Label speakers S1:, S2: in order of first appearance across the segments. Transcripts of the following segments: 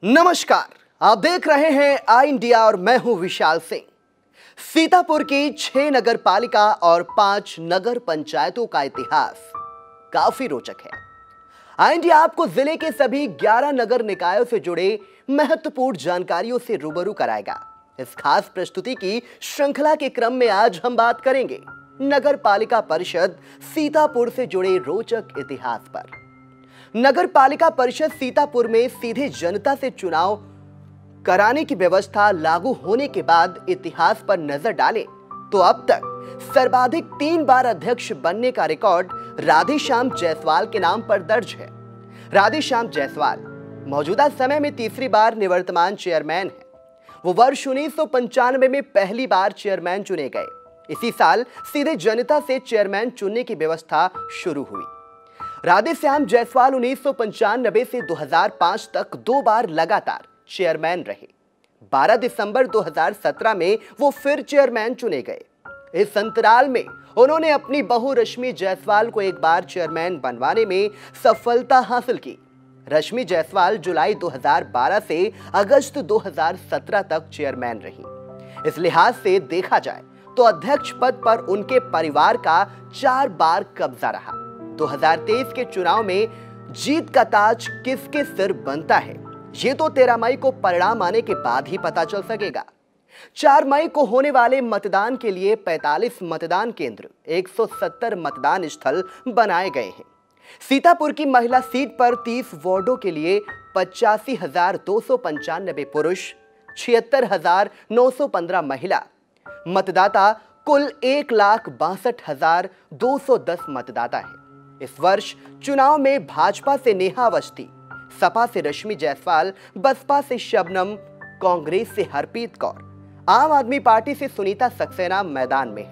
S1: नमस्कार, आप देख रहे हैं आई इंडिया और मैं हूं विशाल सिंह। सीतापुर की 6 नगर पालिका और 5 नगर पंचायतों का इतिहास काफी रोचक है। आई इंडिया आपको जिले के सभी 11 नगर निकायों से जुड़े महत्वपूर्ण जानकारियों से रूबरू कराएगा। इस खास प्रस्तुति की श्रृंखला के क्रम में आज हम बात करेंगे नगर पालिका परिषद सीतापुर से जुड़े रोचक इतिहास पर। नगर पालिका परिषद सीतापुर में सीधे जनता से चुनाव कराने की व्यवस्था लागू होने के बाद इतिहास पर नजर डालें तो अब तक सर्वाधिक 3 बार अध्यक्ष बनने का रिकॉर्ड राधेश्याम जायसवाल के नाम पर दर्ज है। राधेश्याम जायसवाल मौजूदा समय में तीसरी बार निवर्तमान चेयरमैन है। वो वर्ष 1995 में पहली बार चेयरमैन चुने गए। इसी साल सीधे जनता से चेयरमैन चुनने की व्यवस्था शुरू हुई। राधेश्याम जायसवाल 1995 से 2005 तक 2 बार लगातार चेयरमैन रहे। 12 दिसंबर 2017 में वो फिर चेयरमैन चुने गए। इस अंतराल में उन्होंने अपनी बहू रश्मि जायसवाल को एक बार चेयरमैन बनवाने में सफलता हासिल की। रश्मि जायसवाल जुलाई 2012 से अगस्त 2017 तक चेयरमैन रही। इस लिहाज से देखा जाए तो अध्यक्ष पद पर उनके परिवार का 4 बार कब्जा रहा। 2023 के चुनाव में जीत का ताज किसके सिर बनता है, ये तो 13 मई को परिणाम आने के बाद ही पता चल सकेगा। 4 मई को होने वाले मतदान के लिए 45 मतदान केंद्र, 170 मतदान स्थल बनाए गए हैं। सीतापुर की महिला सीट पर 30 वार्डों के लिए 85,295 पुरुष, 76,915 महिला मतदाता, कुल 1,62,210 मतदाता है। इस वर्ष चुनाव में भाजपा से नेहा अवस्थी, सपा से रश्मि जायसवाल, बसपा से शबनम, कांग्रेस से हरप्रीत कौर, आम आदमी पार्टी से सुनीता सक्सेना मैदान में है,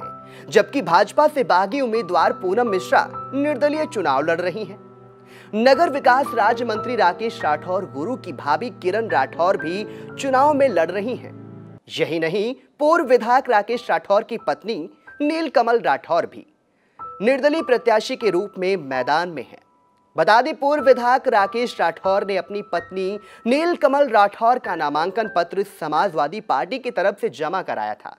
S1: जबकि भाजपा से बागी उम्मीदवार पूनम मिश्रा निर्दलीय चुनाव लड़ रही हैं। नगर विकास राज्य मंत्री राकेश राठौर गुरु की भाभी किरण राठौर भी चुनाव में लड़ रही हैं। यही नहीं, पूर्व विधायक राकेश राठौर की पत्नी नीलकमल राठौर भी निर्दलीय प्रत्याशी के रूप में मैदान में है। बता दें, पूर्व विधायक राकेश राठौर ने अपनी पत्नी नीलकमल राठौर का नामांकन पत्र समाजवादी पार्टी की तरफ से जमा कराया था।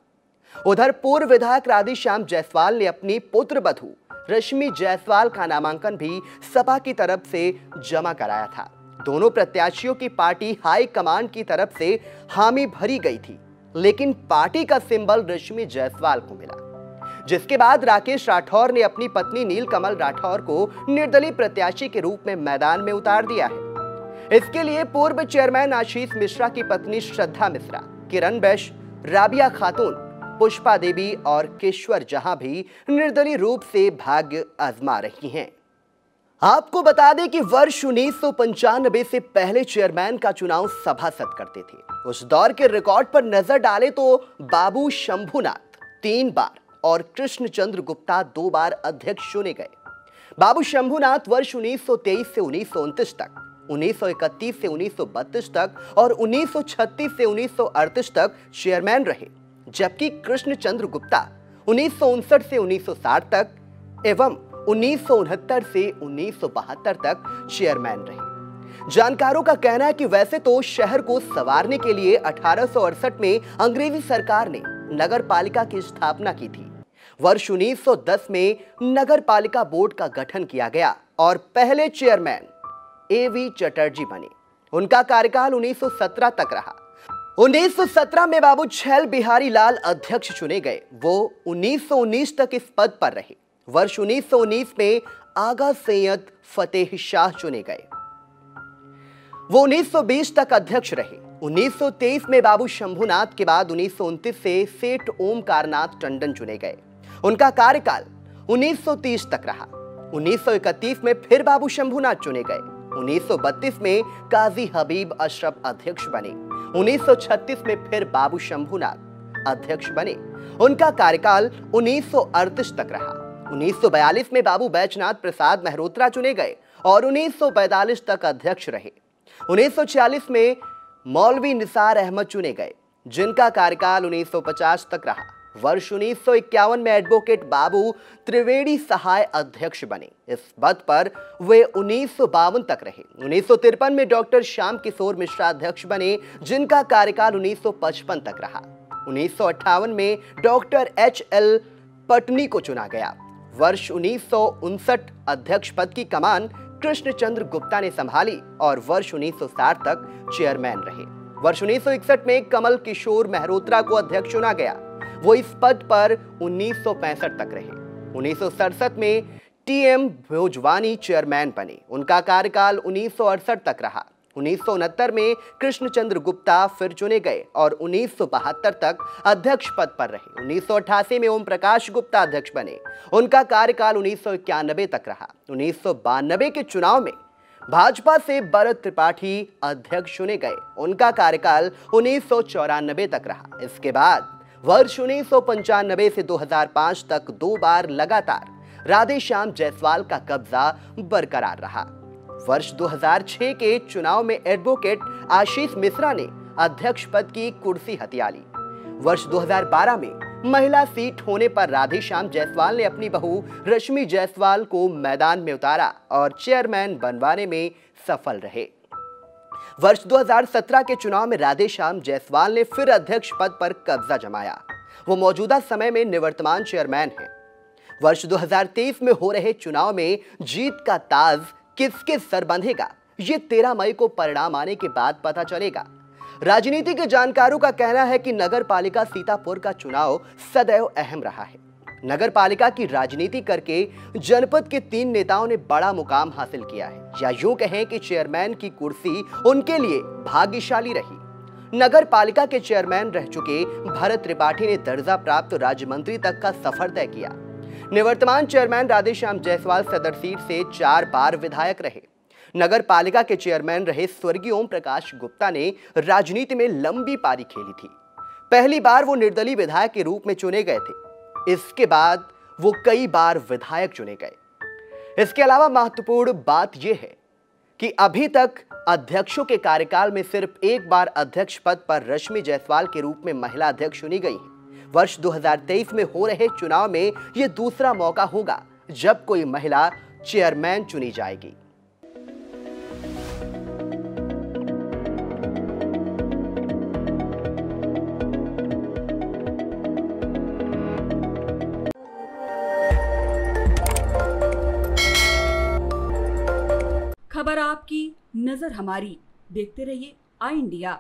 S1: उधर पूर्व विधायक राधेश्याम जायसवाल ने अपनी पुत्र वधू रश्मि जायसवाल का नामांकन भी सपा की तरफ से जमा कराया था। दोनों प्रत्याशियों की पार्टी हाई कमान की तरफ से हामी भरी गई थी, लेकिन पार्टी का सिंबल रश्मि जायसवाल को मिला, जिसके बाद राकेश राठौर ने अपनी पत्नी नीलकमल राठौर को निर्दलीय प्रत्याशी के रूप में मैदान में उतार दिया है। इसके लिए पूर्व चेयरमैन आशीष मिश्रा की पत्नी श्रद्धा मिश्रा, किरण बैश, राबिया खातून, पुष्पा देवी और केश्वर जहां भी निर्दलीय रूप से भाग्य आजमा रही हैं। आपको बता दें कि वर्ष 1995 से पहले चेयरमैन का चुनाव सभासद करते थे। उस दौर के रिकॉर्ड पर नजर डालें तो बाबू शंभुनाथ 3 बार और कृष्णचंद्र गुप्ता 2 बार अध्यक्ष चुने गए। बाबू शंभुनाथ वर्ष 1923 से 1929 तक, 1931 से 1932 तक और 1936 से 1938 तक चेयरमैन रहे, जबकि कृष्णचंद्र गुप्ता 1959 से 1960 तक एवं 1969 से 1972 तक चेयरमैन रहे। जानकारों का कहना है कि वैसे तो शहर को संवारने के लिए 1868 में अंग्रेजी सरकार ने नगर पालिका की स्थापना की थी। वर्ष 1910 में नगर पालिका बोर्ड का गठन किया गया और पहले चेयरमैन एवी चटर्जी बने। उनका कार्यकाल 1917 तक रहा। 1917 में बाबू छैल बिहारी लाल अध्यक्ष चुने गए। वो 1919 तक इस पद पर रहे। वर्ष 1919 में आगा सैयद फतेह शाह चुने गए। वो 1920 तक अध्यक्ष रहे। 1923 में बाबू शंभुनाथ के बाद 1929 से सेठ ओमकारनाथ टंडन चुने गए। उनका कार्यकाल 1930 तक रहा। 1931 में फिर बाबू शंभुनाथ चुने गए। 1932 में काजी हबीब अशरफ अध्यक्ष बने। 1936 में फिर बाबू शंभुनाथ अध्यक्ष बने। उनका कार्यकाल 1938 तक रहा। 1942 में बाबू बैजनाथ प्रसाद मेहरोत्रा चुने गए और 1945 तक अध्यक्ष रहे। 1946 में मौलवी निसार अहमद चुने गए, जिनका कार्यकाल 1950 तक रहा। वर्ष 1951 में एडवोकेट बाबू त्रिवेणी सहाय अध्यक्ष बने। इस पद पर वे 1952 तक रहे। 1953 में डॉक्टर श्याम किशोर मिश्रा अध्यक्ष बने, जिनका कार्यकाल 1955 तक रहा। 1958 में डॉक्टर HL पटनी को चुना गया। वर्ष 1959 अध्यक्ष पद की कमान कृष्णचंद्र गुप्ता ने संभाली और वर्ष 1960 तक चेयरमैन रहे। वर्ष 1961 में कमल किशोर मेहरोत्रा को अध्यक्ष चुना गया। वो इस पद पर 1965 तक रहे। 1967 में TM भोजवानी चेयरमैन बने। उनका कार्यकाल 1968 तक रहा। 1969 में कृष्णचंद्र गुप्ता फिर चुने गए और 1972 तक अध्यक्ष पद पर रहे। 1988 में ओम प्रकाश गुप्ता अध्यक्ष बने। उनका कार्यकाल 1991 तक रहा। 1992 के चुनाव में भाजपा से भरत त्रिपाठी अध्यक्ष चुने गए। उनका कार्यकाल 1994 तक रहा। इसके बाद वर्ष 1995 से 2005 तक 2 बार लगातार राधेश्याम जायसवाल का कब्जा बरकरार रहा। वर्ष 2006 के चुनाव में एडवोकेट आशीष मिश्रा ने अध्यक्ष पद की कुर्सी हथिया ली। वर्ष 2012 में महिला सीट होने पर राधेश्याम जायसवाल ने अपनी बहू रश्मि जायसवाल को मैदान में उतारा और चेयरमैन बनवाने में सफल रहे। वर्ष 2017 के चुनाव में राधेश्याम जायसवाल ने फिर अध्यक्ष पद पर कब्जा जमाया। वो मौजूदा समय में निवर्तमान चेयरमैन हैं। वर्ष 2023 में हो रहे चुनाव में जीत का ताज किसके सर बंधेगा, ये 13 मई को परिणाम आने के बाद पता चलेगा। राजनीति के जानकारों का कहना है कि नगर पालिका सीतापुर का चुनाव सदैव अहम रहा है। नगर पालिका की राजनीति करके जनपद के 3 नेताओं ने बड़ा मुकाम हासिल किया है, या यूं कहें कि चेयरमैन की कुर्सी उनके लिए भाग्यशाली रही। नगर पालिका के चेयरमैन रह चुके भरत त्रिपाठी ने दर्जा प्राप्त राज्य मंत्री तक का सफर तय किया। निवर्तमान चेयरमैन राधेश्याम जायसवाल सदर सीट से 4 बार विधायक रहे। नगर पालिका के चेयरमैन रहे स्वर्गीय ओम प्रकाश गुप्ता ने राजनीति में लंबी पारी खेली थी। पहली बार वो निर्दलीय विधायक के रूप में चुने गए थे। इसके बाद वो कई बार विधायक चुने गए। इसके अलावा महत्वपूर्ण बात यह है कि अभी तक अध्यक्षों के कार्यकाल में सिर्फ 1 बार अध्यक्ष पद पर रश्मि जायसवाल के रूप में महिला अध्यक्ष चुनी गई हैं। वर्ष 2023 में हो रहे चुनाव में यह दूसरा मौका होगा जब कोई महिला चेयरमैन चुनी जाएगी।
S2: खबर आपकी, नजर हमारी। देखते रहिए आई इंडिया।